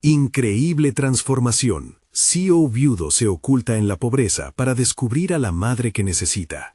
Increíble transformación. CEO viudo se oculta en la pobreza para descubrir a la madre que necesita.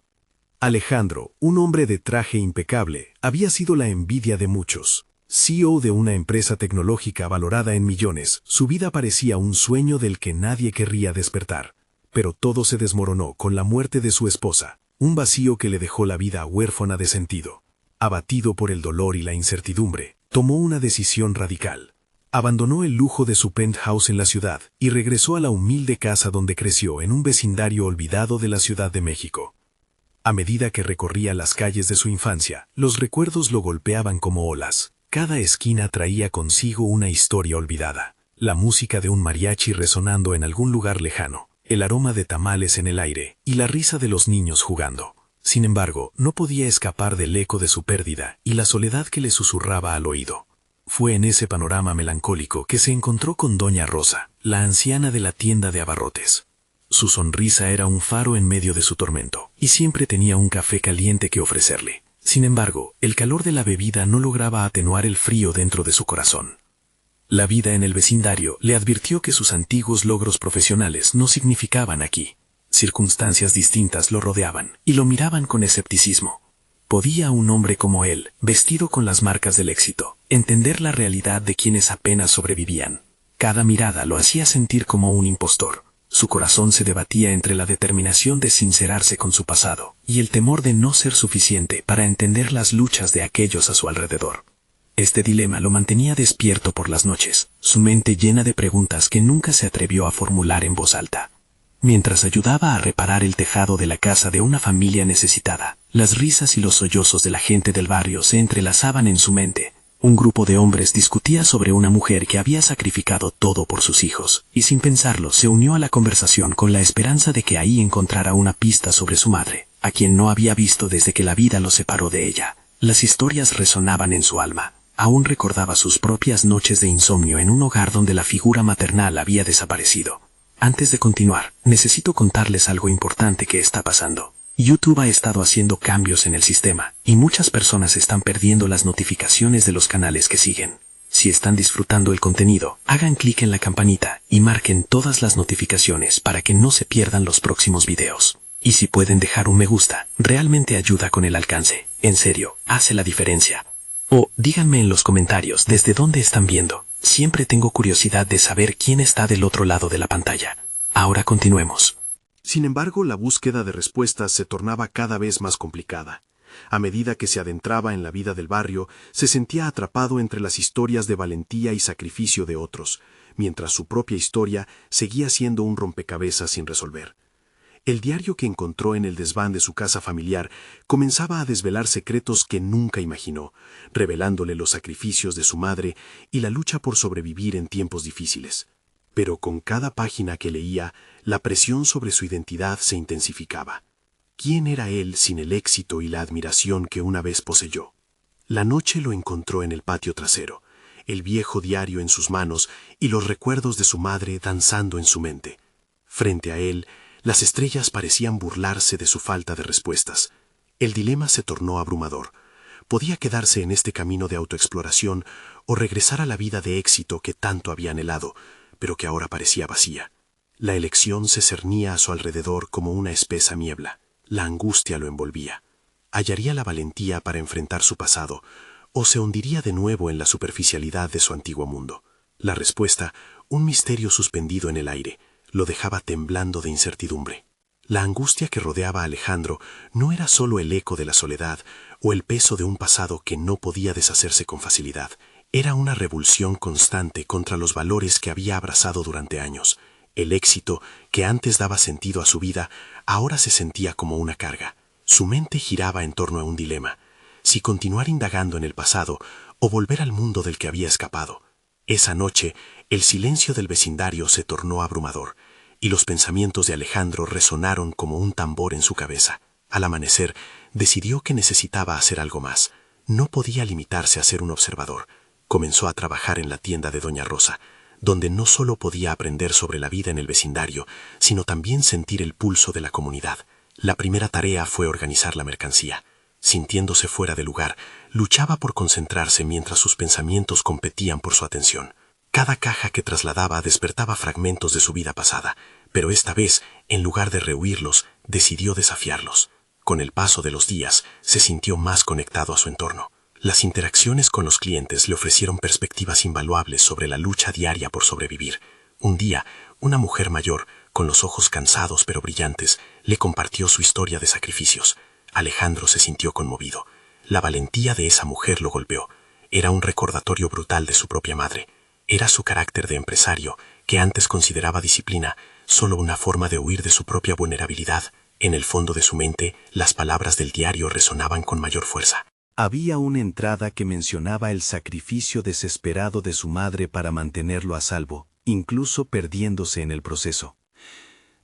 Alejandro, un hombre de traje impecable, había sido la envidia de muchos. CEO de una empresa tecnológica valorada en millones, su vida parecía un sueño del que nadie querría despertar. Pero todo se desmoronó con la muerte de su esposa, un vacío que le dejó la vida huérfana de sentido. Abatido por el dolor y la incertidumbre, tomó una decisión radical. Abandonó el lujo de su penthouse en la ciudad y regresó a la humilde casa donde creció en un vecindario olvidado de la Ciudad de México. A medida que recorría las calles de su infancia, los recuerdos lo golpeaban como olas. Cada esquina traía consigo una historia olvidada. La música de un mariachi resonando en algún lugar lejano, el aroma de tamales en el aire y la risa de los niños jugando. Sin embargo, no podía escapar del eco de su pérdida y la soledad que le susurraba al oído. Fue en ese panorama melancólico que se encontró con Doña Rosa, la anciana de la tienda de abarrotes. Su sonrisa era un faro en medio de su tormento, y siempre tenía un café caliente que ofrecerle. Sin embargo, el calor de la bebida no lograba atenuar el frío dentro de su corazón. La vida en el vecindario le advirtió que sus antiguos logros profesionales no significaban aquí. Circunstancias distintas lo rodeaban, y lo miraban con escepticismo. ¿Podía un hombre como él, vestido con las marcas del éxito, entender la realidad de quienes apenas sobrevivían? Cada mirada lo hacía sentir como un impostor. Su corazón se debatía entre la determinación de sincerarse con su pasado y el temor de no ser suficiente para entender las luchas de aquellos a su alrededor. Este dilema lo mantenía despierto por las noches, su mente llena de preguntas que nunca se atrevió a formular en voz alta. Mientras ayudaba a reparar el tejado de la casa de una familia necesitada, las risas y los sollozos de la gente del barrio se entrelazaban en su mente. Un grupo de hombres discutía sobre una mujer que había sacrificado todo por sus hijos, y sin pensarlo se unió a la conversación con la esperanza de que ahí encontrara una pista sobre su madre, a quien no había visto desde que la vida lo separó de ella. Las historias resonaban en su alma. Aún recordaba sus propias noches de insomnio en un hogar donde la figura maternal había desaparecido. Antes de continuar, necesito contarles algo importante que está pasando. YouTube ha estado haciendo cambios en el sistema, y muchas personas están perdiendo las notificaciones de los canales que siguen. Si están disfrutando el contenido, hagan clic en la campanita y marquen todas las notificaciones para que no se pierdan los próximos videos. Y si pueden dejar un me gusta, realmente ayuda con el alcance. En serio, hace la diferencia. O díganme en los comentarios desde dónde están viendo. Siempre tengo curiosidad de saber quién está del otro lado de la pantalla. Ahora continuemos. Sin embargo, la búsqueda de respuestas se tornaba cada vez más complicada. A medida que se adentraba en la vida del barrio, se sentía atrapado entre las historias de valentía y sacrificio de otros, mientras su propia historia seguía siendo un rompecabezas sin resolver. El diario que encontró en el desván de su casa familiar comenzaba a desvelar secretos que nunca imaginó, revelándole los sacrificios de su madre y la lucha por sobrevivir en tiempos difíciles. Pero con cada página que leía, la presión sobre su identidad se intensificaba. ¿Quién era él sin el éxito y la admiración que una vez poseyó? La noche lo encontró en el patio trasero, el viejo diario en sus manos y los recuerdos de su madre danzando en su mente. Frente a él, las estrellas parecían burlarse de su falta de respuestas. El dilema se tornó abrumador. Podía quedarse en este camino de autoexploración o regresar a la vida de éxito que tanto había anhelado, pero que ahora parecía vacía. La elección se cernía a su alrededor como una espesa niebla. La angustia lo envolvía. ¿Hallaría la valentía para enfrentar su pasado o se hundiría de nuevo en la superficialidad de su antiguo mundo? La respuesta, un misterio suspendido en el aire, lo dejaba temblando de incertidumbre. La angustia que rodeaba a Alejandro no era solo el eco de la soledad o el peso de un pasado que no podía deshacerse con facilidad. Era una revulsión constante contra los valores que había abrazado durante años. El éxito, que antes daba sentido a su vida, ahora se sentía como una carga. Su mente giraba en torno a un dilema: si continuar indagando en el pasado o volver al mundo del que había escapado. Esa noche, el silencio del vecindario se tornó abrumador, y los pensamientos de Alejandro resonaron como un tambor en su cabeza. Al amanecer, decidió que necesitaba hacer algo más. No podía limitarse a ser un observador. Comenzó a trabajar en la tienda de Doña Rosa, donde no solo podía aprender sobre la vida en el vecindario, sino también sentir el pulso de la comunidad. La primera tarea fue organizar la mercancía. Sintiéndose fuera de lugar, luchaba por concentrarse mientras sus pensamientos competían por su atención. Cada caja que trasladaba despertaba fragmentos de su vida pasada, pero esta vez, en lugar de rehuirlos, decidió desafiarlos. Con el paso de los días, se sintió más conectado a su entorno. Las interacciones con los clientes le ofrecieron perspectivas invaluables sobre la lucha diaria por sobrevivir. Un día, una mujer mayor, con los ojos cansados pero brillantes, le compartió su historia de sacrificios. Alejandro se sintió conmovido. La valentía de esa mujer lo golpeó. Era un recordatorio brutal de su propia madre. Era su carácter de empresario, que antes consideraba disciplina, solo una forma de huir de su propia vulnerabilidad. En el fondo de su mente, las palabras del diario resonaban con mayor fuerza. Había una entrada que mencionaba el sacrificio desesperado de su madre para mantenerlo a salvo, incluso perdiéndose en el proceso.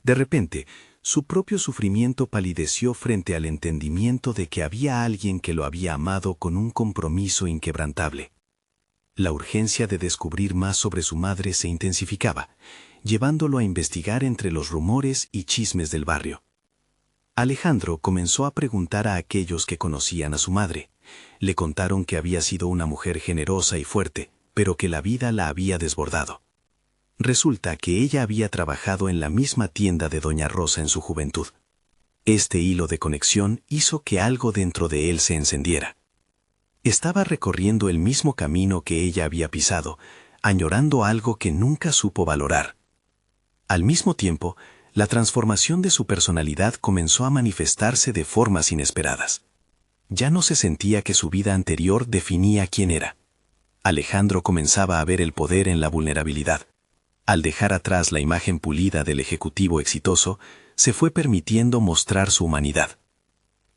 De repente, su propio sufrimiento palideció frente al entendimiento de que había alguien que lo había amado con un compromiso inquebrantable. La urgencia de descubrir más sobre su madre se intensificaba, llevándolo a investigar entre los rumores y chismes del barrio. Alejandro comenzó a preguntar a aquellos que conocían a su madre. Le contaron que había sido una mujer generosa y fuerte, pero que la vida la había desbordado. Resulta que ella había trabajado en la misma tienda de Doña Rosa en su juventud. Este hilo de conexión hizo que algo dentro de él se encendiera. Estaba recorriendo el mismo camino que ella había pisado, añorando algo que nunca supo valorar. Al mismo tiempo, la transformación de su personalidad comenzó a manifestarse de formas inesperadas. Ya no se sentía que su vida anterior definía quién era. Alejandro comenzaba a ver el poder en la vulnerabilidad. Al dejar atrás la imagen pulida del ejecutivo exitoso, se fue permitiendo mostrar su humanidad.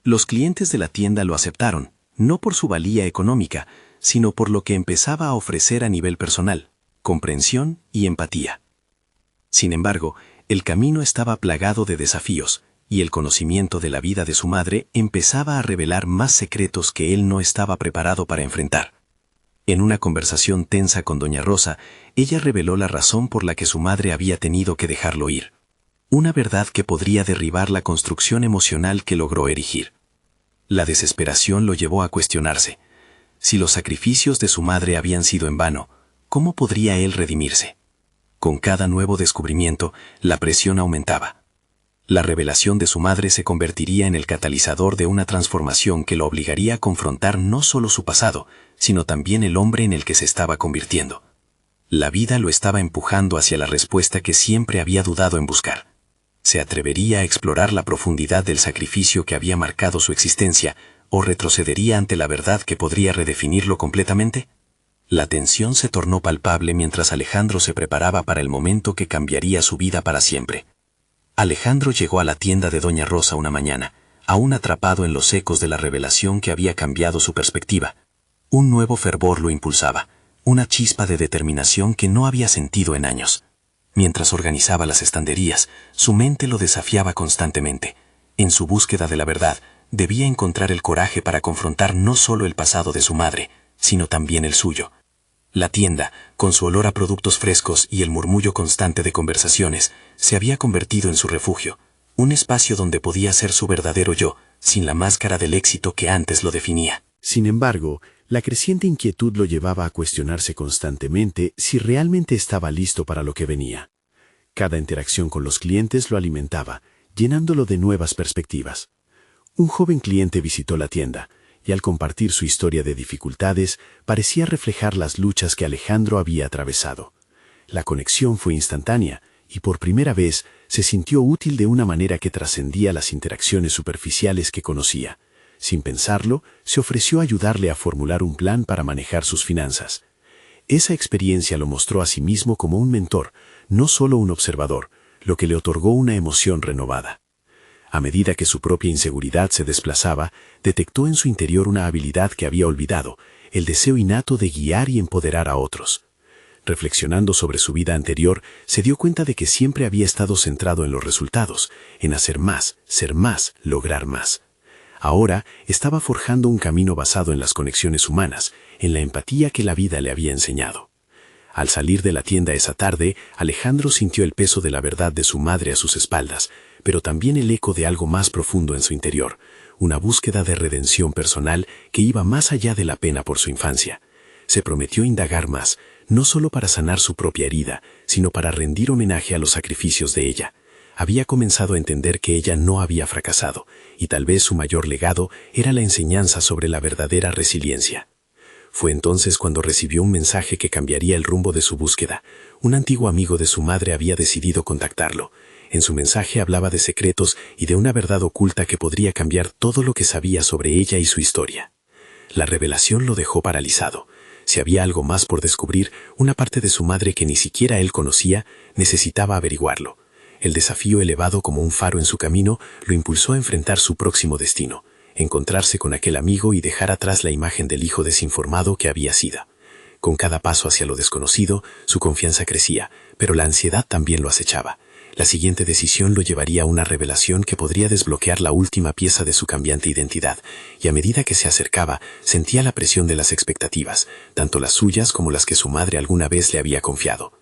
Los clientes de la tienda lo aceptaron, no por su valía económica, sino por lo que empezaba a ofrecer a nivel personal, comprensión y empatía. Sin embargo, el camino estaba plagado de desafíos, y el conocimiento de la vida de su madre empezaba a revelar más secretos que él no estaba preparado para enfrentar. En una conversación tensa con Doña Rosa, ella reveló la razón por la que su madre había tenido que dejarlo ir. Una verdad que podría derribar la construcción emocional que logró erigir. La desesperación lo llevó a cuestionarse. Si los sacrificios de su madre habían sido en vano, ¿cómo podría él redimirse? Con cada nuevo descubrimiento, la presión aumentaba. La revelación de su madre se convertiría en el catalizador de una transformación que lo obligaría a confrontar no solo su pasado, sino también el hombre en el que se estaba convirtiendo. La vida lo estaba empujando hacia la respuesta que siempre había dudado en buscar. ¿Se atrevería a explorar la profundidad del sacrificio que había marcado su existencia, o retrocedería ante la verdad que podría redefinirlo completamente? La tensión se tornó palpable mientras Alejandro se preparaba para el momento que cambiaría su vida para siempre. Alejandro llegó a la tienda de Doña Rosa una mañana, aún atrapado en los ecos de la revelación que había cambiado su perspectiva. Un nuevo fervor lo impulsaba, una chispa de determinación que no había sentido en años. Mientras organizaba las estanterías, su mente lo desafiaba constantemente. En su búsqueda de la verdad, debía encontrar el coraje para confrontar no solo el pasado de su madre, sino también el suyo. La tienda, con su olor a productos frescos y el murmullo constante de conversaciones, se había convertido en su refugio, un espacio donde podía ser su verdadero yo, sin la máscara del éxito que antes lo definía. Sin embargo, la creciente inquietud lo llevaba a cuestionarse constantemente si realmente estaba listo para lo que venía. Cada interacción con los clientes lo alimentaba, llenándolo de nuevas perspectivas. Un joven cliente visitó la tienda, y al compartir su historia de dificultades, parecía reflejar las luchas que Alejandro había atravesado. La conexión fue instantánea, y por primera vez se sintió útil de una manera que trascendía las interacciones superficiales que conocía. Sin pensarlo, se ofreció a ayudarle a formular un plan para manejar sus finanzas. Esa experiencia lo mostró a sí mismo como un mentor, no solo un observador, lo que le otorgó una emoción renovada. A medida que su propia inseguridad se desplazaba, detectó en su interior una habilidad que había olvidado, el deseo innato de guiar y empoderar a otros. Reflexionando sobre su vida anterior, se dio cuenta de que siempre había estado centrado en los resultados, en hacer más, ser más, lograr más. Ahora estaba forjando un camino basado en las conexiones humanas, en la empatía que la vida le había enseñado. Al salir de la tienda esa tarde, Alejandro sintió el peso de la verdad de su madre a sus espaldas, pero también el eco de algo más profundo en su interior, una búsqueda de redención personal que iba más allá de la pena por su infancia. Se prometió indagar más, no solo para sanar su propia herida, sino para rendir homenaje a los sacrificios de ella. Había comenzado a entender que ella no había fracasado, y tal vez su mayor legado era la enseñanza sobre la verdadera resiliencia. Fue entonces cuando recibió un mensaje que cambiaría el rumbo de su búsqueda. Un antiguo amigo de su madre había decidido contactarlo. En su mensaje hablaba de secretos y de una verdad oculta que podría cambiar todo lo que sabía sobre ella y su historia. La revelación lo dejó paralizado. Si había algo más por descubrir, una parte de su madre que ni siquiera él conocía, necesitaba averiguarlo. El desafío elevado como un faro en su camino lo impulsó a enfrentar su próximo destino, encontrarse con aquel amigo y dejar atrás la imagen del hijo desinformado que había sido. Con cada paso hacia lo desconocido, su confianza crecía, pero la ansiedad también lo acechaba. La siguiente decisión lo llevaría a una revelación que podría desbloquear la última pieza de su cambiante identidad, y a medida que se acercaba, sentía la presión de las expectativas, tanto las suyas como las que su madre alguna vez le había confiado.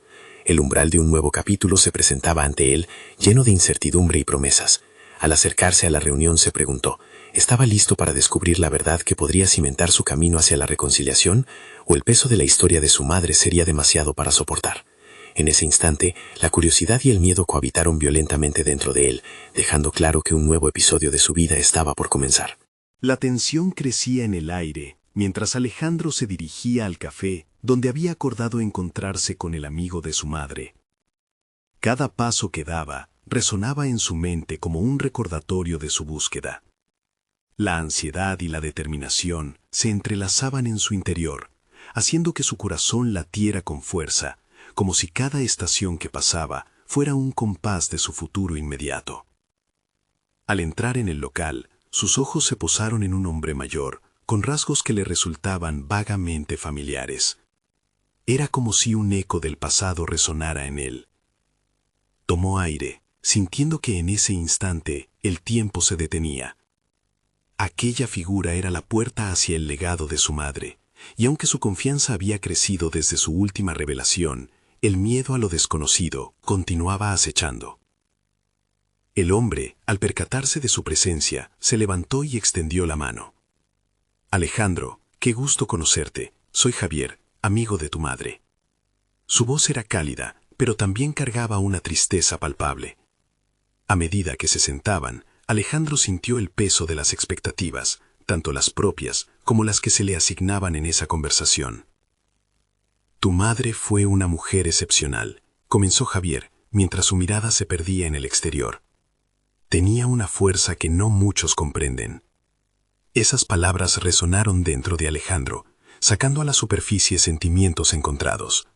El umbral de un nuevo capítulo se presentaba ante él, lleno de incertidumbre y promesas. Al acercarse a la reunión se preguntó, ¿estaba listo para descubrir la verdad que podría cimentar su camino hacia la reconciliación, o el peso de la historia de su madre sería demasiado para soportar? En ese instante, la curiosidad y el miedo cohabitaron violentamente dentro de él, dejando claro que un nuevo episodio de su vida estaba por comenzar. La tensión crecía en el aire, mientras Alejandro se dirigía al café, donde había acordado encontrarse con el amigo de su madre. Cada paso que daba resonaba en su mente como un recordatorio de su búsqueda. La ansiedad y la determinación se entrelazaban en su interior, haciendo que su corazón latiera con fuerza, como si cada estación que pasaba fuera un compás de su futuro inmediato. Al entrar en el local, sus ojos se posaron en un hombre mayor, con rasgos que le resultaban vagamente familiares. Era como si un eco del pasado resonara en él. Tomó aire, sintiendo que en ese instante el tiempo se detenía. Aquella figura era la puerta hacia el legado de su madre, y aunque su confianza había crecido desde su última revelación, el miedo a lo desconocido continuaba acechando. El hombre, al percatarse de su presencia, se levantó y extendió la mano. Alejandro, qué gusto conocerte, soy Javier, amigo de tu madre. Su voz era cálida, pero también cargaba una tristeza palpable. A medida que se sentaban, Alejandro sintió el peso de las expectativas, tanto las propias como las que se le asignaban en esa conversación. Tu madre fue una mujer excepcional, comenzó Javier, mientras su mirada se perdía en el exterior. Tenía una fuerza que no muchos comprenden. Esas palabras resonaron dentro de Alejandro, sacando a la superficie sentimientos encontrados.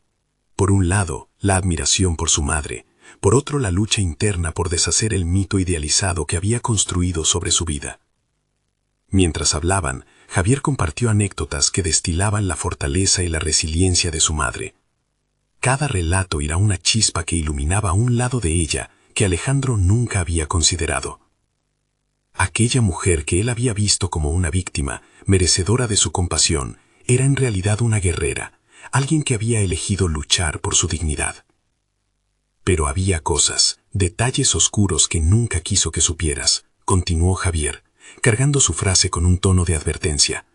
Por un lado, la admiración por su madre, por otro la lucha interna por deshacer el mito idealizado que había construido sobre su vida. Mientras hablaban, Javier compartió anécdotas que destilaban la fortaleza y la resiliencia de su madre. Cada relato era una chispa que iluminaba un lado de ella que Alejandro nunca había considerado. Aquella mujer que él había visto como una víctima, merecedora de su compasión, era en realidad una guerrera, alguien que había elegido luchar por su dignidad. Pero había cosas, detalles oscuros que nunca quiso que supieras, continuó Javier, cargando su frase con un tono de advertencia.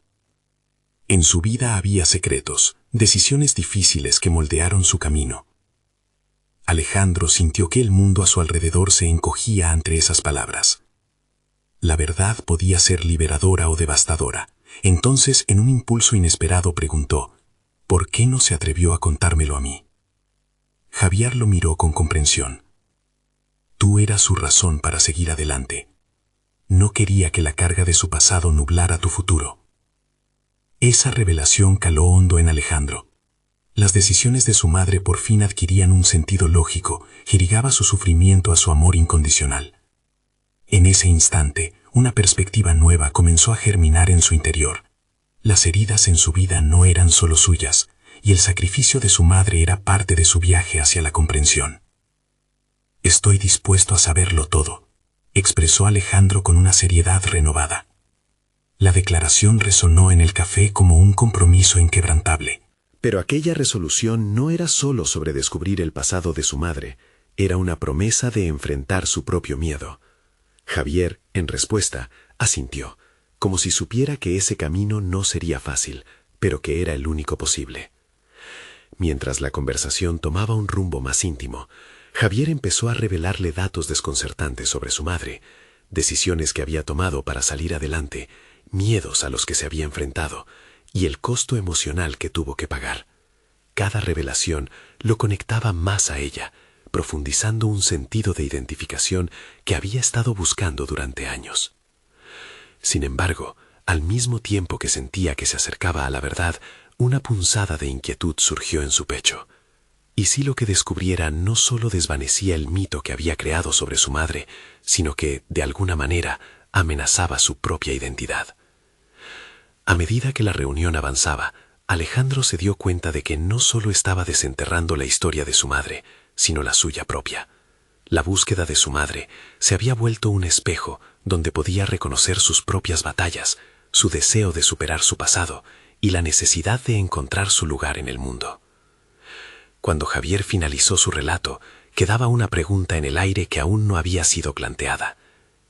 En su vida había secretos, decisiones difíciles que moldearon su camino. Alejandro sintió que el mundo a su alrededor se encogía ante esas palabras. La verdad podía ser liberadora o devastadora. Entonces, en un impulso inesperado, preguntó, ¿por qué no se atrevió a contármelo a mí? Javier lo miró con comprensión. Tú eras su razón para seguir adelante. No quería que la carga de su pasado nublara tu futuro. Esa revelación caló hondo en Alejandro. Las decisiones de su madre por fin adquirían un sentido lógico, irrigaba su sufrimiento a su amor incondicional. En ese instante, una perspectiva nueva comenzó a germinar en su interior. Las heridas en su vida no eran solo suyas, y el sacrificio de su madre era parte de su viaje hacia la comprensión. Estoy dispuesto a saberlo todo, expresó Alejandro con una seriedad renovada. La declaración resonó en el café como un compromiso inquebrantable. Pero aquella resolución no era solo sobre descubrir el pasado de su madre, era una promesa de enfrentar su propio miedo. Javier, en respuesta, asintió, como si supiera que ese camino no sería fácil, pero que era el único posible. Mientras la conversación tomaba un rumbo más íntimo, Javier empezó a revelarle datos desconcertantes sobre su madre, decisiones que había tomado para salir adelante, miedos a los que se había enfrentado y el costo emocional que tuvo que pagar. Cada revelación lo conectaba más a ella, profundizando un sentido de identificación que había estado buscando durante años. Sin embargo, al mismo tiempo que sentía que se acercaba a la verdad, una punzada de inquietud surgió en su pecho. ¿Y si lo que descubriera no solo desvanecía el mito que había creado sobre su madre, sino que, de alguna manera, amenazaba su propia identidad? A medida que la reunión avanzaba, Alejandro se dio cuenta de que no solo estaba desenterrando la historia de su madre, sino la suya propia. La búsqueda de su madre se había vuelto un espejo donde podía reconocer sus propias batallas, su deseo de superar su pasado y la necesidad de encontrar su lugar en el mundo. Cuando Javier finalizó su relato, quedaba una pregunta en el aire que aún no había sido planteada.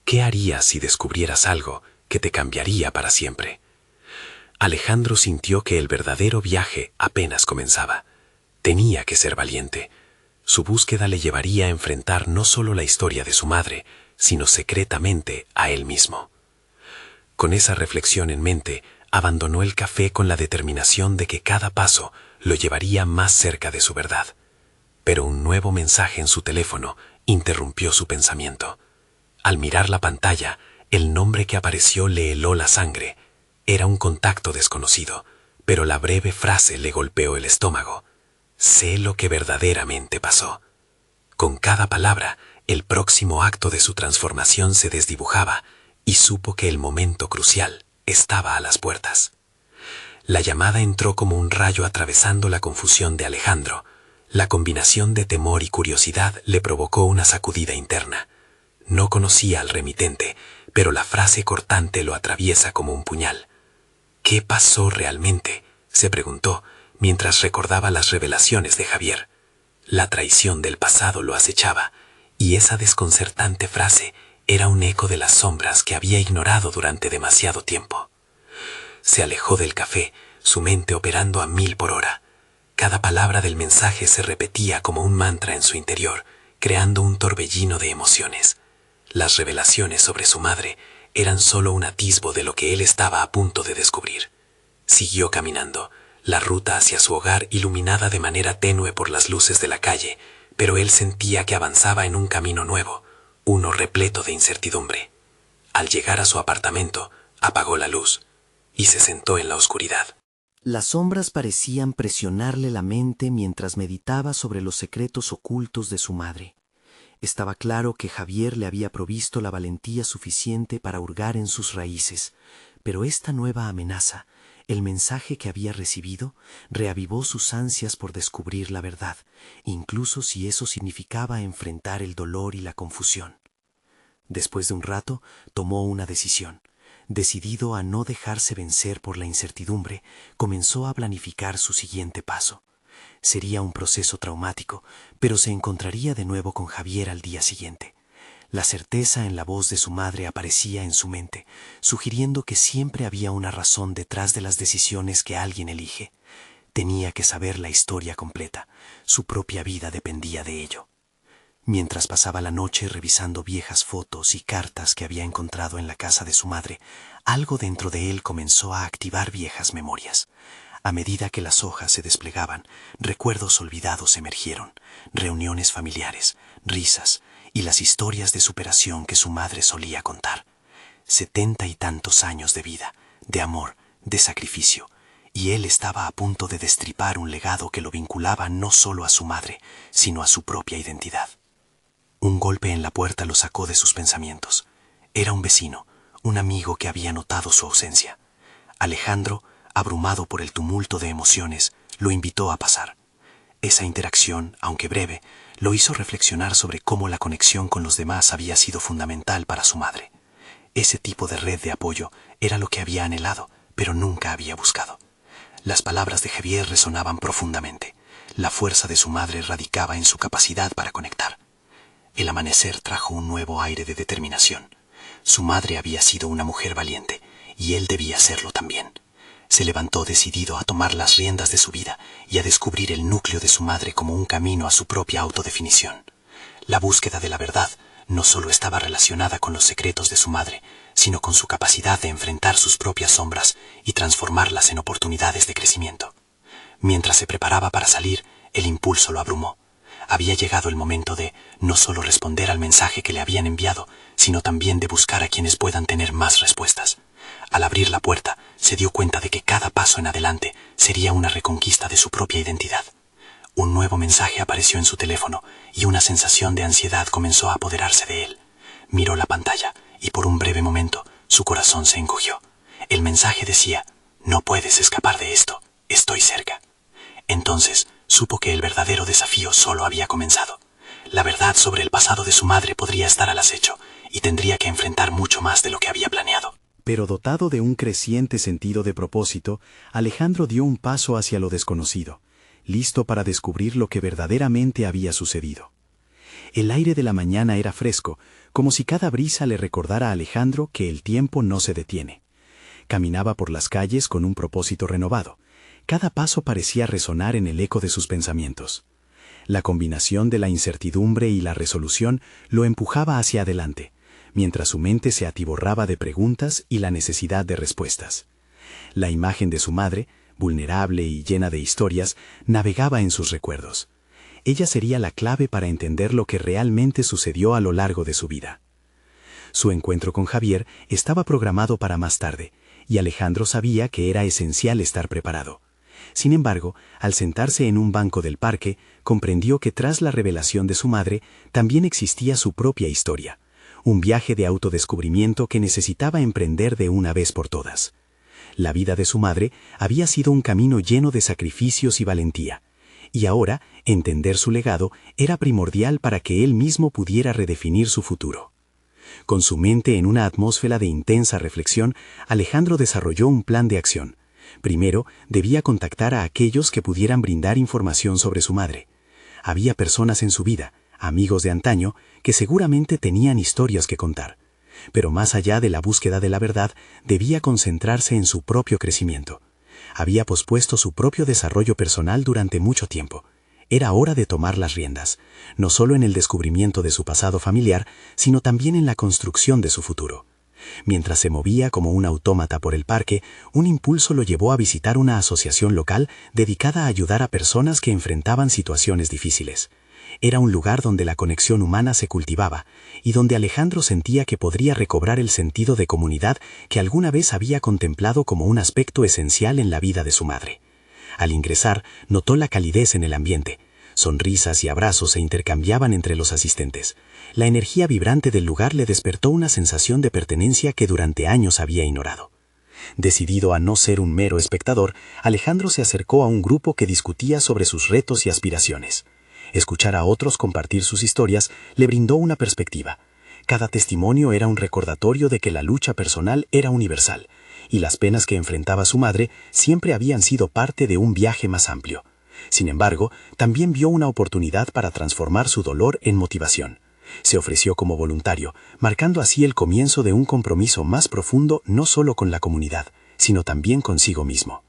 ¿Qué harías si descubrieras algo que te cambiaría para siempre? Alejandro sintió que el verdadero viaje apenas comenzaba. Tenía que ser valiente. Su búsqueda le llevaría a enfrentar no solo la historia de su madre, sino secretamente a él mismo. Con esa reflexión en mente, abandonó el café con la determinación de que cada paso lo llevaría más cerca de su verdad. Pero un nuevo mensaje en su teléfono interrumpió su pensamiento. Al mirar la pantalla, el nombre que apareció le heló la sangre. Era un contacto desconocido, pero la breve frase le golpeó el estómago. Sé lo que verdaderamente pasó. Con cada palabra, el próximo acto de su transformación se desdibujaba y supo que el momento crucial estaba a las puertas. La llamada entró como un rayo atravesando la confusión de Alejandro. La combinación de temor y curiosidad le provocó una sacudida interna. No conocía al remitente, pero la frase cortante lo atraviesa como un puñal. ¿Qué pasó realmente?, se preguntó mientras recordaba las revelaciones de Javier. La traición del pasado lo acechaba, y esa desconcertante frase era un eco de las sombras que había ignorado durante demasiado tiempo. Se alejó del café, su mente operando a 1000 por hora. Cada palabra del mensaje se repetía como un mantra en su interior, creando un torbellino de emociones. Las revelaciones sobre su madre eran solo un atisbo de lo que él estaba a punto de descubrir. Siguió caminando, la ruta hacia su hogar iluminada de manera tenue por las luces de la calle, pero él sentía que avanzaba en un camino nuevo, uno repleto de incertidumbre. Al llegar a su apartamento, apagó la luz y se sentó en la oscuridad. Las sombras parecían presionarle la mente mientras meditaba sobre los secretos ocultos de su madre. Estaba claro que Javier le había provisto la valentía suficiente para hurgar en sus raíces, pero esta nueva amenaza, el mensaje que había recibido, reavivó sus ansias por descubrir la verdad, incluso si eso significaba enfrentar el dolor y la confusión. Después de un rato, tomó una decisión. Decidido a no dejarse vencer por la incertidumbre, comenzó a planificar su siguiente paso. Sería un proceso traumático, pero se encontraría de nuevo con Javier al día siguiente. La certeza en la voz de su madre aparecía en su mente, sugiriendo que siempre había una razón detrás de las decisiones que alguien elige. Tenía que saber la historia completa. Su propia vida dependía de ello. Mientras pasaba la noche revisando viejas fotos y cartas que había encontrado en la casa de su madre, algo dentro de él comenzó a activar viejas memorias. A medida que las hojas se desplegaban, recuerdos olvidados emergieron, reuniones familiares, risas y las historias de superación que su madre solía contar. 70 y tantos años de vida, de amor, de sacrificio, y él estaba a punto de destripar un legado que lo vinculaba no solo a su madre, sino a su propia identidad. Un golpe en la puerta lo sacó de sus pensamientos. Era un vecino, un amigo que había notado su ausencia. Alejandro, abrumado por el tumulto de emociones, lo invitó a pasar. Esa interacción, aunque breve, lo hizo reflexionar sobre cómo la conexión con los demás había sido fundamental para su madre. Ese tipo de red de apoyo era lo que había anhelado, pero nunca había buscado. Las palabras de Javier resonaban profundamente. La fuerza de su madre radicaba en su capacidad para conectar. El amanecer trajo un nuevo aire de determinación. Su madre había sido una mujer valiente, y él debía serlo también. Se levantó decidido a tomar las riendas de su vida y a descubrir el núcleo de su madre como un camino a su propia autodefinición. La búsqueda de la verdad no solo estaba relacionada con los secretos de su madre, sino con su capacidad de enfrentar sus propias sombras y transformarlas en oportunidades de crecimiento. Mientras se preparaba para salir, el impulso lo abrumó. Había llegado el momento de no solo responder al mensaje que le habían enviado, sino también de buscar a quienes puedan tener más respuestas. Al abrir la puerta, se dio cuenta de que cada paso en adelante sería una reconquista de su propia identidad. Un nuevo mensaje apareció en su teléfono y una sensación de ansiedad comenzó a apoderarse de él. Miró la pantalla y por un breve momento su corazón se encogió. El mensaje decía: «No puedes escapar de esto, estoy cerca». Entonces supo que el verdadero desafío solo había comenzado. La verdad sobre el pasado de su madre podría estar al acecho y tendría que enfrentar mucho más de lo que había planeado. Pero dotado de un creciente sentido de propósito, Alejandro dio un paso hacia lo desconocido, listo para descubrir lo que verdaderamente había sucedido. El aire de la mañana era fresco, como si cada brisa le recordara a Alejandro que el tiempo no se detiene. Caminaba por las calles con un propósito renovado. Cada paso parecía resonar en el eco de sus pensamientos. La combinación de la incertidumbre y la resolución lo empujaba hacia adelante, mientras su mente se atiborraba de preguntas y la necesidad de respuestas. La imagen de su madre, vulnerable y llena de historias, navegaba en sus recuerdos. Ella sería la clave para entender lo que realmente sucedió a lo largo de su vida. Su encuentro con Javier estaba programado para más tarde, y Alejandro sabía que era esencial estar preparado. Sin embargo, al sentarse en un banco del parque, comprendió que tras la revelación de su madre, también existía su propia historia, un viaje de autodescubrimiento que necesitaba emprender de una vez por todas. La vida de su madre había sido un camino lleno de sacrificios y valentía, y ahora, entender su legado era primordial para que él mismo pudiera redefinir su futuro. Con su mente en una atmósfera de intensa reflexión, Alejandro desarrolló un plan de acción. Primero, debía contactar a aquellos que pudieran brindar información sobre su madre. Había personas en su vida, amigos de antaño, que seguramente tenían historias que contar. Pero más allá de la búsqueda de la verdad, debía concentrarse en su propio crecimiento. Había pospuesto su propio desarrollo personal durante mucho tiempo. Era hora de tomar las riendas, no solo en el descubrimiento de su pasado familiar, sino también en la construcción de su futuro. Mientras se movía como un autómata por el parque, un impulso lo llevó a visitar una asociación local dedicada a ayudar a personas que enfrentaban situaciones difíciles. Era un lugar donde la conexión humana se cultivaba y donde Alejandro sentía que podría recobrar el sentido de comunidad que alguna vez había contemplado como un aspecto esencial en la vida de su madre. Al ingresar, notó la calidez en el ambiente. Sonrisas y abrazos se intercambiaban entre los asistentes. La energía vibrante del lugar le despertó una sensación de pertenencia que durante años había ignorado. Decidido a no ser un mero espectador, Alejandro se acercó a un grupo que discutía sobre sus retos y aspiraciones. Escuchar a otros compartir sus historias le brindó una perspectiva. Cada testimonio era un recordatorio de que la lucha personal era universal, y las penas que enfrentaba su madre siempre habían sido parte de un viaje más amplio. Sin embargo, también vio una oportunidad para transformar su dolor en motivación. Se ofreció como voluntario, marcando así el comienzo de un compromiso más profundo no solo con la comunidad, sino también consigo mismo.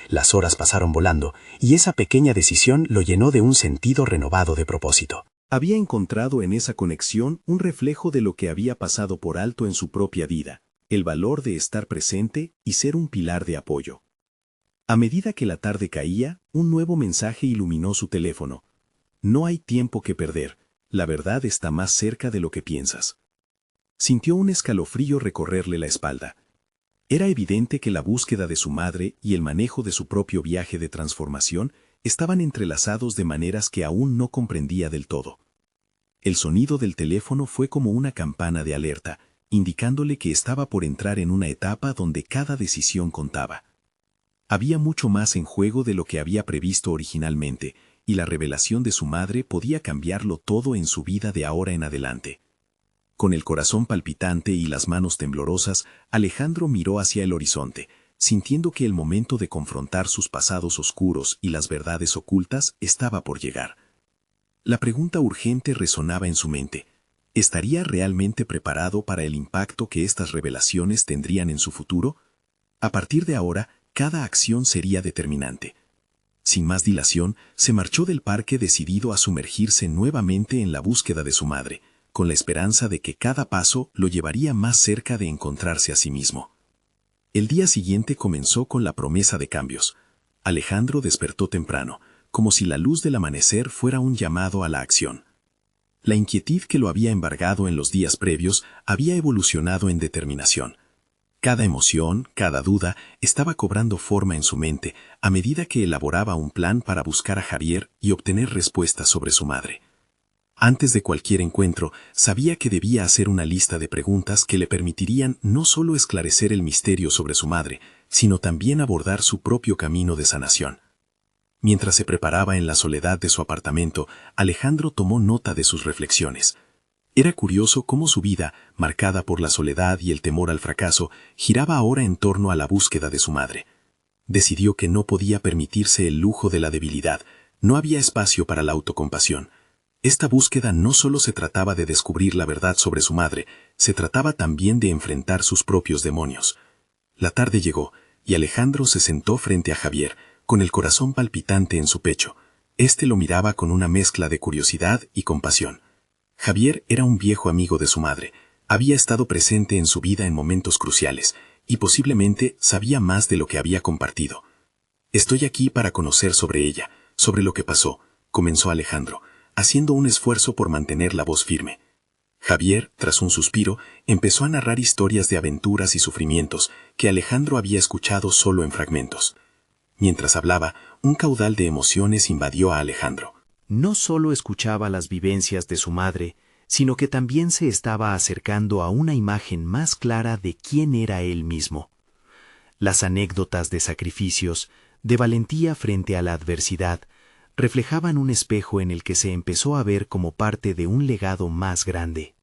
Las horas pasaron volando, y esa pequeña decisión lo llenó de un sentido renovado de propósito. Había encontrado en esa conexión un reflejo de lo que había pasado por alto en su propia vida, el valor de estar presente y ser un pilar de apoyo. A medida que la tarde caía, un nuevo mensaje iluminó su teléfono. No hay tiempo que perder, la verdad está más cerca de lo que piensas. Sintió un escalofrío recorrerle la espalda. Era evidente que la búsqueda de su madre y el manejo de su propio viaje de transformación estaban entrelazados de maneras que aún no comprendía del todo. El sonido del teléfono fue como una campana de alerta, indicándole que estaba por entrar en una etapa donde cada decisión contaba. Había mucho más en juego de lo que había previsto originalmente, y la revelación de su madre podía cambiarlo todo en su vida de ahora en adelante. Con el corazón palpitante y las manos temblorosas, Alejandro miró hacia el horizonte, sintiendo que el momento de confrontar sus pasados oscuros y las verdades ocultas estaba por llegar. La pregunta urgente resonaba en su mente. ¿Estaría realmente preparado para el impacto que estas revelaciones tendrían en su futuro? A partir de ahora, cada acción sería determinante. Sin más dilación, se marchó del parque decidido a sumergirse nuevamente en la búsqueda de su madre, con la esperanza de que cada paso lo llevaría más cerca de encontrarse a sí mismo. El día siguiente comenzó con la promesa de cambios. Alejandro despertó temprano, como si la luz del amanecer fuera un llamado a la acción. La inquietud que lo había embargado en los días previos había evolucionado en determinación. Cada emoción, cada duda, estaba cobrando forma en su mente a medida que elaboraba un plan para buscar a Javier y obtener respuestas sobre su madre. Antes de cualquier encuentro, sabía que debía hacer una lista de preguntas que le permitirían no solo esclarecer el misterio sobre su madre, sino también abordar su propio camino de sanación. Mientras se preparaba en la soledad de su apartamento, Alejandro tomó nota de sus reflexiones. Era curioso cómo su vida, marcada por la soledad y el temor al fracaso, giraba ahora en torno a la búsqueda de su madre. Decidió que no podía permitirse el lujo de la debilidad, no había espacio para la autocompasión. Esta búsqueda no solo se trataba de descubrir la verdad sobre su madre, se trataba también de enfrentar sus propios demonios. La tarde llegó, y Alejandro se sentó frente a Javier, con el corazón palpitante en su pecho. Este lo miraba con una mezcla de curiosidad y compasión. Javier era un viejo amigo de su madre, había estado presente en su vida en momentos cruciales, y posiblemente sabía más de lo que había compartido. «Estoy aquí para conocer sobre ella, sobre lo que pasó», comenzó Alejandro, haciendo un esfuerzo por mantener la voz firme. Javier, tras un suspiro, empezó a narrar historias de aventuras y sufrimientos que Alejandro había escuchado solo en fragmentos. Mientras hablaba, un caudal de emociones invadió a Alejandro. No solo escuchaba las vivencias de su madre, sino que también se estaba acercando a una imagen más clara de quién era él mismo. Las anécdotas de sacrificios, de valentía frente a la adversidad, reflejaban un espejo en el que se empezó a ver como parte de un legado más grande.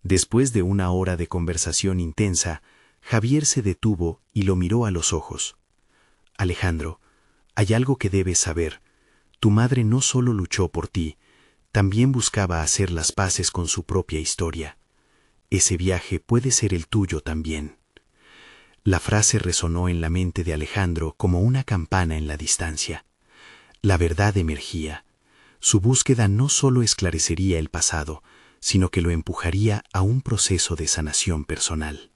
Después de una hora de conversación intensa, Javier se detuvo y lo miró a los ojos. «Alejandro, hay algo que debes saber. Tu madre no solo luchó por ti, también buscaba hacer las paces con su propia historia. Ese viaje puede ser el tuyo también». La frase resonó en la mente de Alejandro como una campana en la distancia. La verdad emergía. Su búsqueda no solo esclarecería el pasado, sino que lo empujaría a un proceso de sanación personal.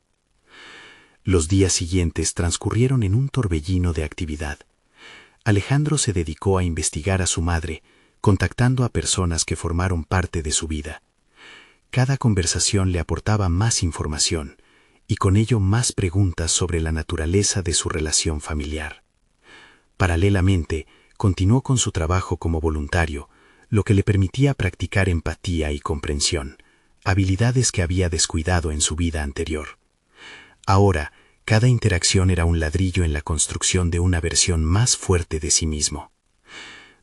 Los días siguientes transcurrieron en un torbellino de actividad. Alejandro se dedicó a investigar a su madre, contactando a personas que formaron parte de su vida. Cada conversación le aportaba más información, y con ello más preguntas sobre la naturaleza de su relación familiar. Paralelamente, continuó con su trabajo como voluntario, lo que le permitía practicar empatía y comprensión, habilidades que había descuidado en su vida anterior. Ahora, cada interacción era un ladrillo en la construcción de una versión más fuerte de sí mismo.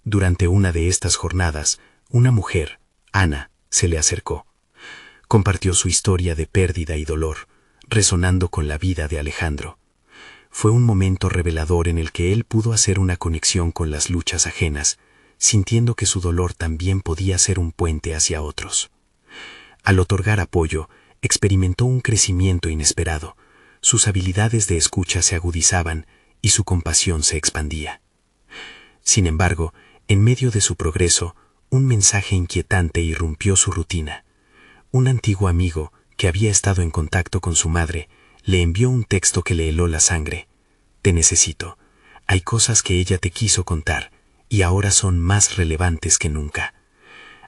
Durante una de estas jornadas, una mujer, Ana, se le acercó. Compartió su historia de pérdida y dolor, resonando con la vida de Alejandro. Fue un momento revelador en el que él pudo hacer una conexión con las luchas ajenas, sintiendo que su dolor también podía ser un puente hacia otros. Al otorgar apoyo, experimentó un crecimiento inesperado. Sus habilidades de escucha se agudizaban y su compasión se expandía. Sin embargo, en medio de su progreso, un mensaje inquietante irrumpió su rutina. Un antiguo amigo, que había estado en contacto con su madre, le envió un texto que le heló la sangre. «Te necesito. Hay cosas que ella te quiso contar, y ahora son más relevantes que nunca».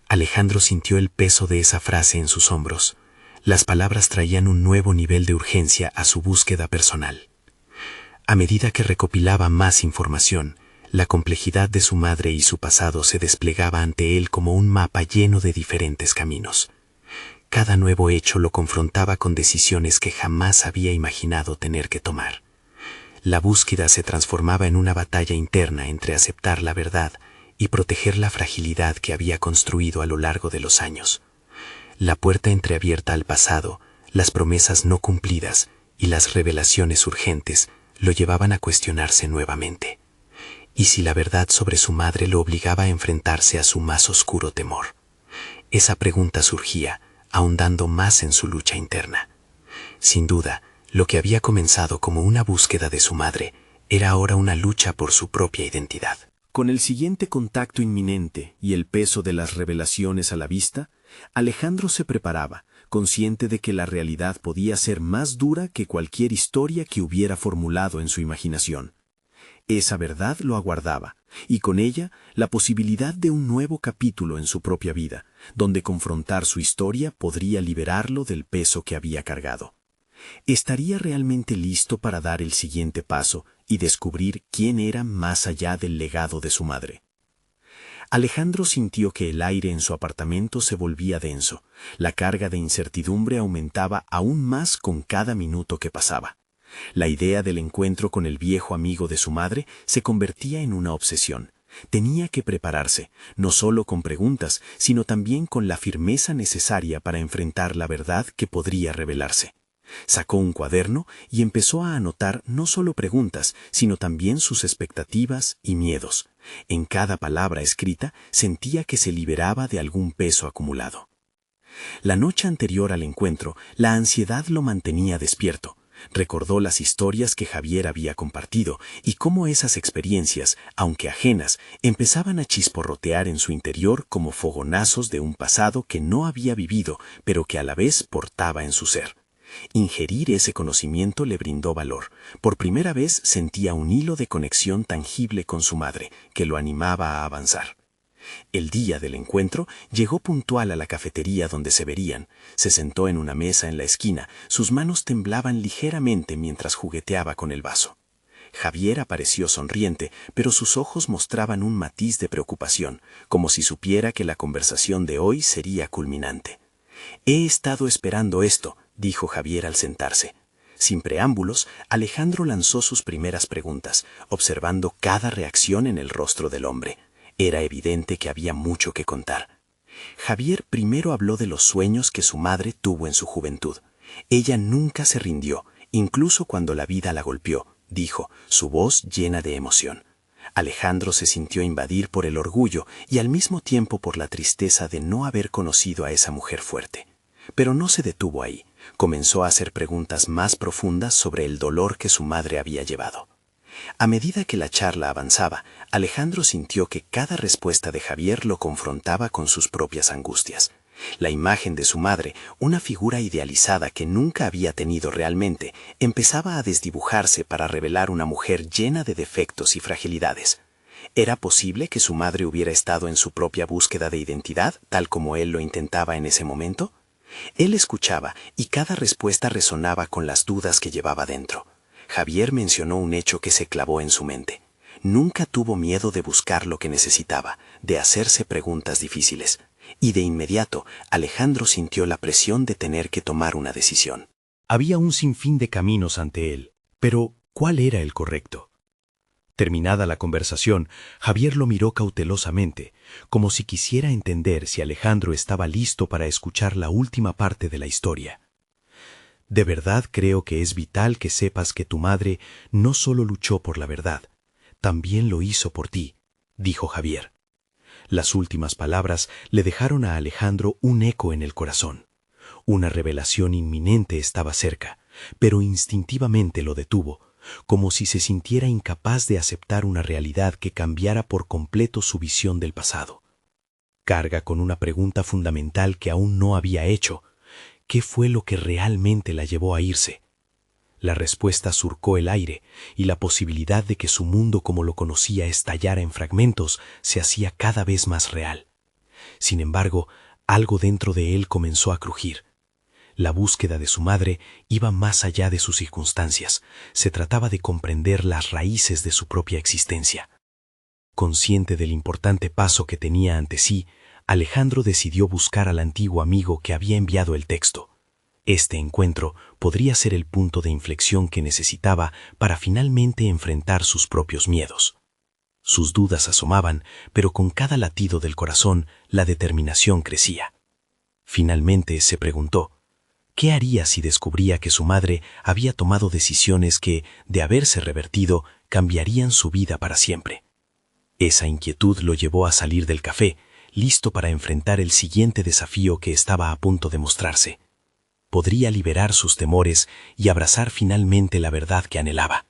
Alejandro sintió el peso de esa frase en sus hombros. Las palabras traían un nuevo nivel de urgencia a su búsqueda personal. A medida que recopilaba más información, la complejidad de su madre y su pasado se desplegaba ante él como un mapa lleno de diferentes caminos. Cada nuevo hecho lo confrontaba con decisiones que jamás había imaginado tener que tomar. La búsqueda se transformaba en una batalla interna entre aceptar la verdad y proteger la fragilidad que había construido a lo largo de los años. La puerta entreabierta al pasado, las promesas no cumplidas y las revelaciones urgentes lo llevaban a cuestionarse nuevamente. ¿Y si la verdad sobre su madre lo obligaba a enfrentarse a su más oscuro temor? Esa pregunta surgía, ahondando más en su lucha interna. Sin duda, lo que había comenzado como una búsqueda de su madre Era ahora una lucha por su propia identidad. Con el siguiente contacto inminente y el peso de las revelaciones a la vista, Alejandro se preparaba, consciente de que la realidad podía ser más dura que cualquier historia que hubiera formulado en su imaginación. Esa verdad lo aguardaba, y con ella la posibilidad de un nuevo capítulo en su propia vida, donde confrontar su historia podría liberarlo del peso que había cargado. ¿Estaría realmente listo para dar el siguiente paso y descubrir quién era más allá del legado de su madre? Alejandro sintió que el aire en su apartamento se volvía denso. La carga de incertidumbre aumentaba aún más con cada minuto que pasaba. La idea del encuentro con el viejo amigo de su madre se convertía en una obsesión. Tenía que prepararse, no solo con preguntas, sino también con la firmeza necesaria para enfrentar la verdad que podría revelarse. Sacó un cuaderno y empezó a anotar no solo preguntas, sino también sus expectativas y miedos. En cada palabra escrita sentía que se liberaba de algún peso acumulado. La noche anterior al encuentro, la ansiedad lo mantenía despierto. Recordó las historias que Javier había compartido y cómo esas experiencias, aunque ajenas, empezaban a chisporrotear en su interior como fogonazos de un pasado que no había vivido, pero que a la vez portaba en su ser. Ingerir ese conocimiento le brindó valor. Por primera vez sentía un hilo de conexión tangible con su madre, que lo animaba a avanzar. El día del encuentro llegó puntual a la cafetería donde se verían. Se sentó en una mesa en la esquina, sus manos temblaban ligeramente mientras jugueteaba con el vaso. Javier apareció sonriente, pero sus ojos mostraban un matiz de preocupación, como si supiera que la conversación de hoy sería culminante. «He estado esperando esto», dijo Javier al sentarse. Sin preámbulos, Alejandro lanzó sus primeras preguntas, observando cada reacción en el rostro del hombre. Era evidente que había mucho que contar. Javier primero habló de los sueños que su madre tuvo en su juventud. Ella nunca se rindió, incluso cuando la vida la golpeó, dijo, su voz llena de emoción. Alejandro se sintió invadir por el orgullo y al mismo tiempo por la tristeza de no haber conocido a esa mujer fuerte. Pero no se detuvo ahí. Comenzó a hacer preguntas más profundas sobre el dolor que su madre había llevado. A medida que la charla avanzaba, Alejandro sintió que cada respuesta de Javier lo confrontaba con sus propias angustias. La imagen de su madre, una figura idealizada que nunca había tenido realmente, empezaba a desdibujarse para revelar una mujer llena de defectos y fragilidades. ¿Era posible que su madre hubiera estado en su propia búsqueda de identidad, tal como él lo intentaba en ese momento? Él escuchaba y cada respuesta resonaba con las dudas que llevaba dentro. Javier mencionó un hecho que se clavó en su mente. Nunca tuvo miedo de buscar lo que necesitaba, de hacerse preguntas difíciles. Y de inmediato, Alejandro sintió la presión de tener que tomar una decisión. Había un sinfín de caminos ante él, pero ¿cuál era el correcto? Terminada la conversación, Javier lo miró cautelosamente, como si quisiera entender si Alejandro estaba listo para escuchar la última parte de la historia. De verdad creo que es vital que sepas que tu madre no solo luchó por la verdad, también lo hizo por ti, dijo Javier. Las últimas palabras le dejaron a Alejandro un eco en el corazón. Una revelación inminente estaba cerca, pero instintivamente lo detuvo, como si se sintiera incapaz de aceptar una realidad que cambiara por completo su visión del pasado. Carga con una pregunta fundamental que aún no había hecho. ¿Qué fue lo que realmente la llevó a irse? La respuesta surcó el aire, y la posibilidad de que su mundo como lo conocía estallara en fragmentos se hacía cada vez más real. Sin embargo, algo dentro de él comenzó a crujir. La búsqueda de su madre iba más allá de sus circunstancias. Se trataba de comprender las raíces de su propia existencia. Consciente del importante paso que tenía ante sí, Alejandro decidió buscar al antiguo amigo que había enviado el texto. Este encuentro podría ser el punto de inflexión que necesitaba para finalmente enfrentar sus propios miedos. Sus dudas asomaban, pero con cada latido del corazón la determinación crecía. Finalmente se preguntó, ¿qué haría si descubría que su madre había tomado decisiones que, de haberse revertido, cambiarían su vida para siempre? Esa inquietud lo llevó a salir del café, listo para enfrentar el siguiente desafío que estaba a punto de mostrarse. Podría liberar sus temores y abrazar finalmente la verdad que anhelaba.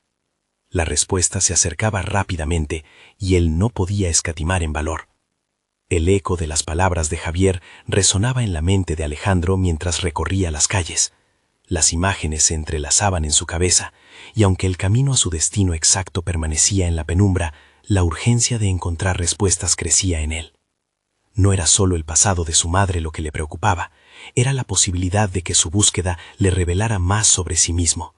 La respuesta se acercaba rápidamente y él no podía escatimar en valor. El eco de las palabras de Javier resonaba en la mente de Alejandro mientras recorría las calles. Las imágenes se entrelazaban en su cabeza, y aunque el camino a su destino exacto permanecía en la penumbra, la urgencia de encontrar respuestas crecía en él. No era solo el pasado de su madre lo que le preocupaba, era la posibilidad de que su búsqueda le revelara más sobre sí mismo.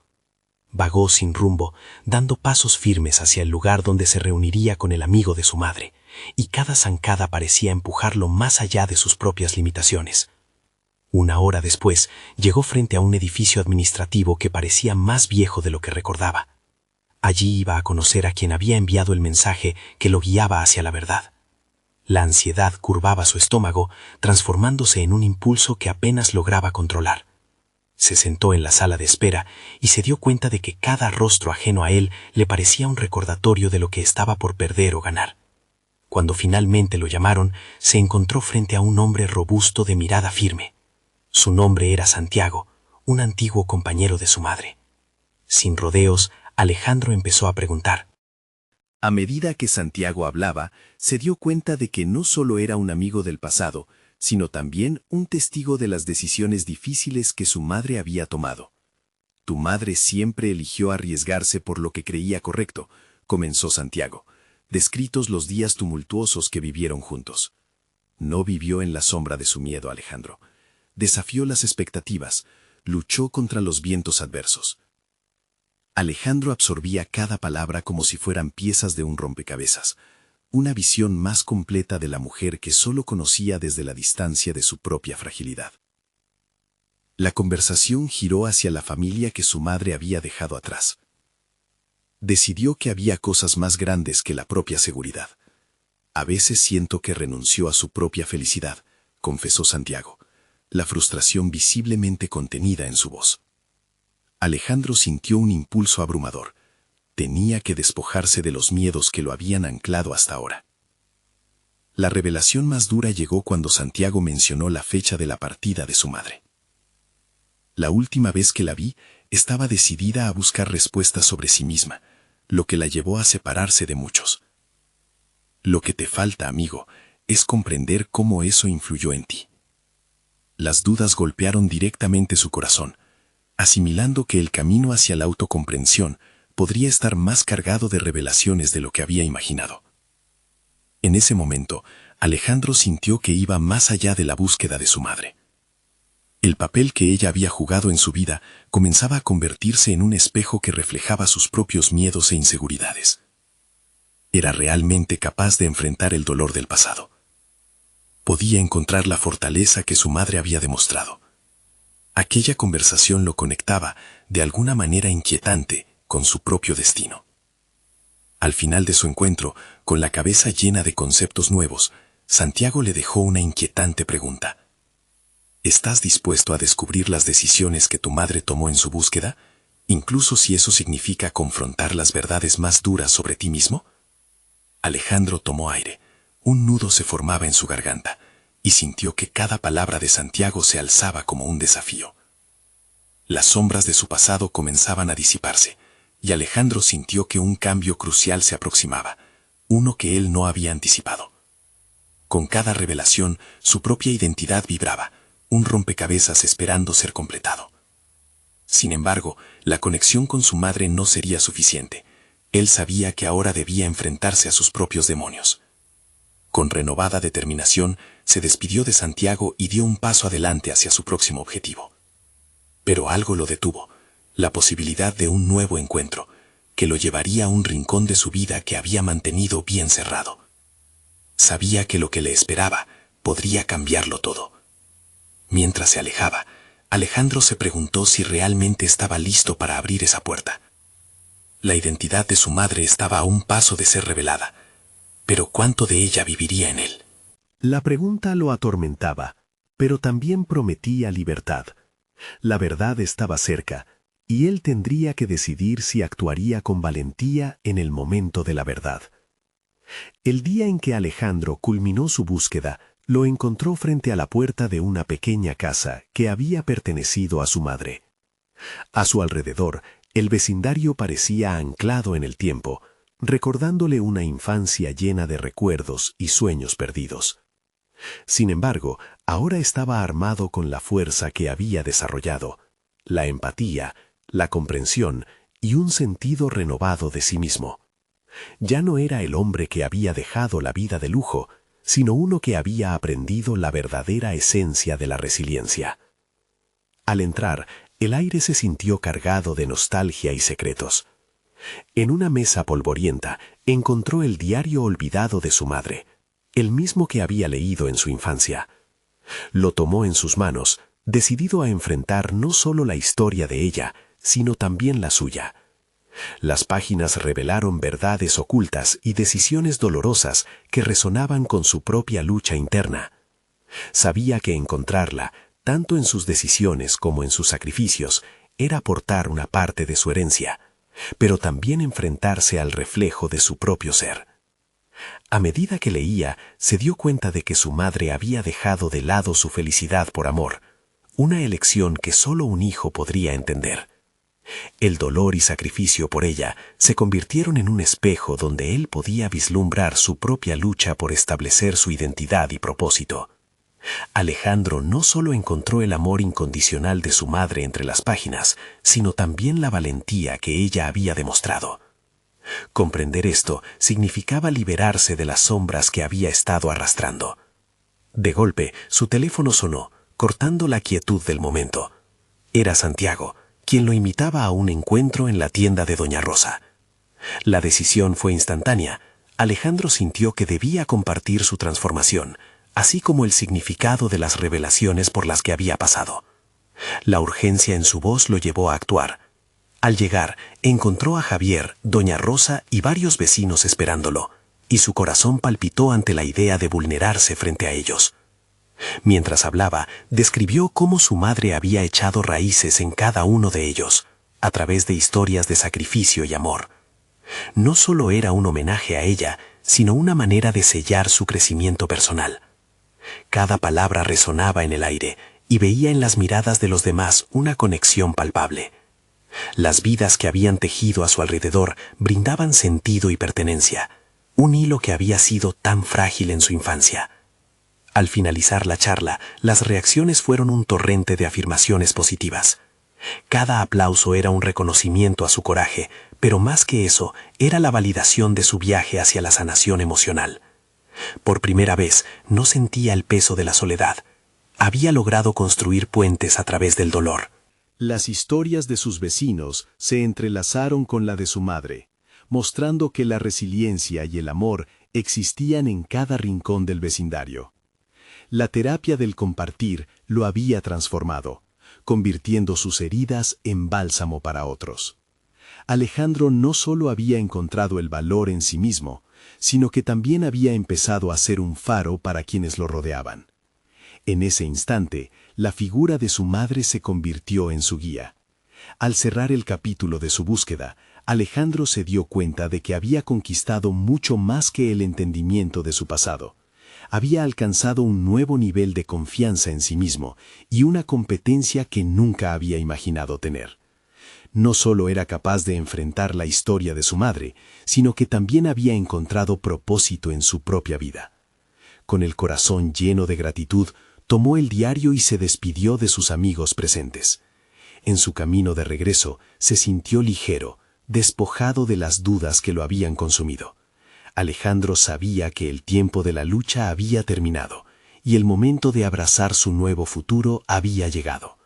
Vagó sin rumbo, dando pasos firmes hacia el lugar donde se reuniría con el amigo de su madre, y cada zancada parecía empujarlo más allá de sus propias limitaciones. Una hora después, llegó frente a un edificio administrativo que parecía más viejo de lo que recordaba. Allí iba a conocer a quien había enviado el mensaje que lo guiaba hacia la verdad. La ansiedad curvaba su estómago, transformándose en un impulso que apenas lograba controlar. Se sentó en la sala de espera y se dio cuenta de que cada rostro ajeno a él le parecía un recordatorio de lo que estaba por perder o ganar. Cuando finalmente lo llamaron, se encontró frente a un hombre robusto de mirada firme. Su nombre era Santiago, un antiguo compañero de su madre. Sin rodeos, Alejandro empezó a preguntar. A medida que Santiago hablaba, se dio cuenta de que no solo era un amigo del pasado, sino también un testigo de las decisiones difíciles que su madre había tomado. Tu madre siempre eligió arriesgarse por lo que creía correcto, comenzó Santiago, descritos los días tumultuosos que vivieron juntos. No vivió en la sombra de su miedo, Alejandro. Desafió las expectativas, luchó contra los vientos adversos. Alejandro absorbía cada palabra como si fueran piezas de un rompecabezas, una visión más completa de la mujer que solo conocía desde la distancia de su propia fragilidad. La conversación giró hacia la familia que su madre había dejado atrás. Decidió que había cosas más grandes que la propia seguridad. A veces siento que renunció a su propia felicidad, confesó Santiago, la frustración visiblemente contenida en su voz. Alejandro sintió un impulso abrumador. Tenía que despojarse de los miedos que lo habían anclado hasta ahora. La revelación más dura llegó cuando Santiago mencionó la fecha de la partida de su madre. La última vez que la vi, estaba decidida a buscar respuestas sobre sí misma, lo que la llevó a separarse de muchos. Lo que te falta, amigo, es comprender cómo eso influyó en ti. Las dudas golpearon directamente su corazón, asimilando que el camino hacia la autocomprensión podría estar más cargado de revelaciones de lo que había imaginado. En ese momento, Alejandro sintió que iba más allá de la búsqueda de su madre. El papel que ella había jugado en su vida comenzaba a convertirse en un espejo que reflejaba sus propios miedos e inseguridades. Era realmente capaz de enfrentar el dolor del pasado. Podía encontrar la fortaleza que su madre había demostrado. Aquella conversación lo conectaba, de alguna manera inquietante, con su propio destino. Al final de su encuentro, con la cabeza llena de conceptos nuevos, Santiago le dejó una inquietante pregunta. ¿Estás dispuesto a descubrir las decisiones que tu madre tomó en su búsqueda, incluso si eso significa confrontar las verdades más duras sobre ti mismo? Alejandro tomó aire. Un nudo se formaba en su garganta, y sintió que cada palabra de Santiago se alzaba como un desafío. Las sombras de su pasado comenzaban a disiparse, y Alejandro sintió que un cambio crucial se aproximaba, uno que él no había anticipado. Con cada revelación, su propia identidad vibraba, un rompecabezas esperando ser completado. Sin embargo, la conexión con su madre no sería suficiente. Él sabía que ahora debía enfrentarse a sus propios demonios. Con renovada determinación, se despidió de Santiago y dio un paso adelante hacia su próximo objetivo. Pero algo lo detuvo, la posibilidad de un nuevo encuentro, que lo llevaría a un rincón de su vida que había mantenido bien cerrado. Sabía que lo que le esperaba podría cambiarlo todo. Mientras se alejaba, Alejandro se preguntó si realmente estaba listo para abrir esa puerta. La identidad de su madre estaba a un paso de ser revelada, pero ¿cuánto de ella viviría en él? La pregunta lo atormentaba, pero también prometía libertad. La verdad estaba cerca, y él tendría que decidir si actuaría con valentía en el momento de la verdad. El día en que Alejandro culminó su búsqueda, lo encontró frente a la puerta de una pequeña casa que había pertenecido a su madre. A su alrededor, El vecindario parecía anclado en el tiempo, recordándole una infancia llena de recuerdos y sueños perdidos. Sin embargo, ahora estaba armado con la fuerza que había desarrollado, la empatía, la comprensión y un sentido renovado de sí mismo. Ya no era el hombre que había dejado la vida de lujo, sino uno que había aprendido la verdadera esencia de la resiliencia. Al entrar, el aire se sintió cargado de nostalgia y secretos. En una mesa polvorienta encontró el diario olvidado de su madre, el mismo que había leído en su infancia. Lo tomó en sus manos, decidido a enfrentar no solo la historia de ella, sino también la suya. Las páginas revelaron verdades ocultas y decisiones dolorosas que resonaban con su propia lucha interna. Sabía que encontrarla, tanto en sus decisiones como en sus sacrificios, era aportar una parte de su herencia, pero también enfrentarse al reflejo de su propio ser. A medida que leía, se dio cuenta de que su madre había dejado de lado su felicidad por amor, una elección que solo un hijo podría entender. El dolor y sacrificio por ella se convirtieron en un espejo donde él podía vislumbrar su propia lucha por establecer su identidad y propósito. Alejandro no solo encontró el amor incondicional de su madre entre las páginas, sino también la valentía que ella había demostrado. Comprender esto significaba liberarse de las sombras que había estado arrastrando. De golpe, su teléfono sonó, cortando la quietud del momento. Era Santiago, quien lo invitaba a un encuentro en la tienda de Doña Rosa. La decisión fue instantánea. Alejandro sintió que debía compartir su transformación, así como el significado de las revelaciones por las que había pasado. La urgencia en su voz lo llevó a actuar. Al llegar, encontró a Javier, Doña Rosa y varios vecinos esperándolo, y su corazón palpitó ante la idea de vulnerarse frente a ellos. Mientras hablaba, describió cómo su madre había echado raíces en cada uno de ellos, a través de historias de sacrificio y amor. No solo era un homenaje a ella, sino una manera de sellar su crecimiento personal. Cada palabra resonaba en el aire, y veía en las miradas de los demás una conexión palpable. Las vidas que habían tejido a su alrededor brindaban sentido y pertenencia, un hilo que había sido tan frágil en su infancia. Al finalizar la charla, las reacciones fueron un torrente de afirmaciones positivas. Cada aplauso era un reconocimiento a su coraje, pero más que eso, era la validación de su viaje hacia la sanación emocional. Por primera vez, no sentía el peso de la soledad. Había logrado construir puentes a través del dolor. Las historias de sus vecinos se entrelazaron con la de su madre, mostrando que la resiliencia y el amor existían en cada rincón del vecindario. La terapia del compartir lo había transformado, convirtiendo sus heridas en bálsamo para otros. Alejandro no solo había encontrado el valor en sí mismo, sino que también había empezado a ser un faro para quienes lo rodeaban. En ese instante, la figura de su madre se convirtió en su guía. Al cerrar el capítulo de su búsqueda, Alejandro se dio cuenta de que había conquistado mucho más que el entendimiento de su pasado. Había alcanzado un nuevo nivel de confianza en sí mismo y una competencia que nunca había imaginado tener. No solo era capaz de enfrentar la historia de su madre, sino que también había encontrado propósito en su propia vida. Con el corazón lleno de gratitud, tomó el diario y se despidió de sus amigos presentes. En su camino de regreso, se sintió ligero, despojado de las dudas que lo habían consumido. Alejandro sabía que el tiempo de la lucha había terminado y el momento de abrazar su nuevo futuro había llegado.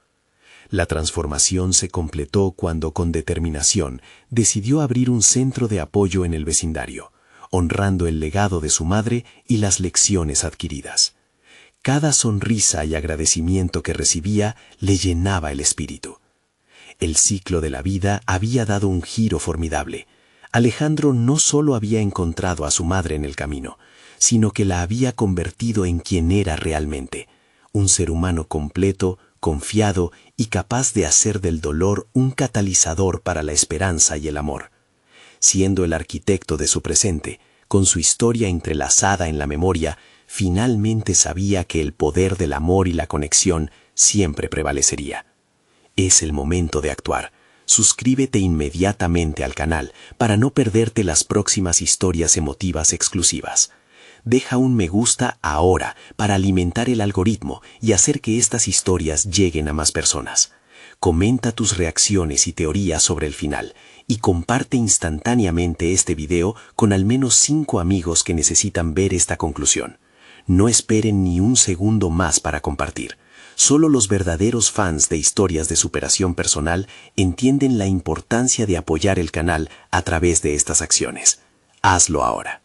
La transformación se completó cuando, con determinación, decidió abrir un centro de apoyo en el vecindario, honrando el legado de su madre y las lecciones adquiridas. Cada sonrisa y agradecimiento que recibía le llenaba el espíritu. El ciclo de la vida había dado un giro formidable. Alejandro no solo había encontrado a su madre en el camino, sino que la había convertido en quien era realmente, un ser humano completo, confiado y capaz de hacer del dolor un catalizador para la esperanza y el amor. Siendo el arquitecto de su presente, con su historia entrelazada en la memoria, finalmente sabía que el poder del amor y la conexión siempre prevalecería. Es el momento de actuar. Suscríbete inmediatamente al canal para no perderte las próximas historias emotivas exclusivas. Deja un me gusta ahora para alimentar el algoritmo y hacer que estas historias lleguen a más personas. Comenta tus reacciones y teorías sobre el final y comparte instantáneamente este video con al menos 5 amigos que necesitan ver esta conclusión. No esperen ni un segundo más para compartir. Solo los verdaderos fans de historias de superación personal entienden la importancia de apoyar el canal a través de estas acciones. Hazlo ahora.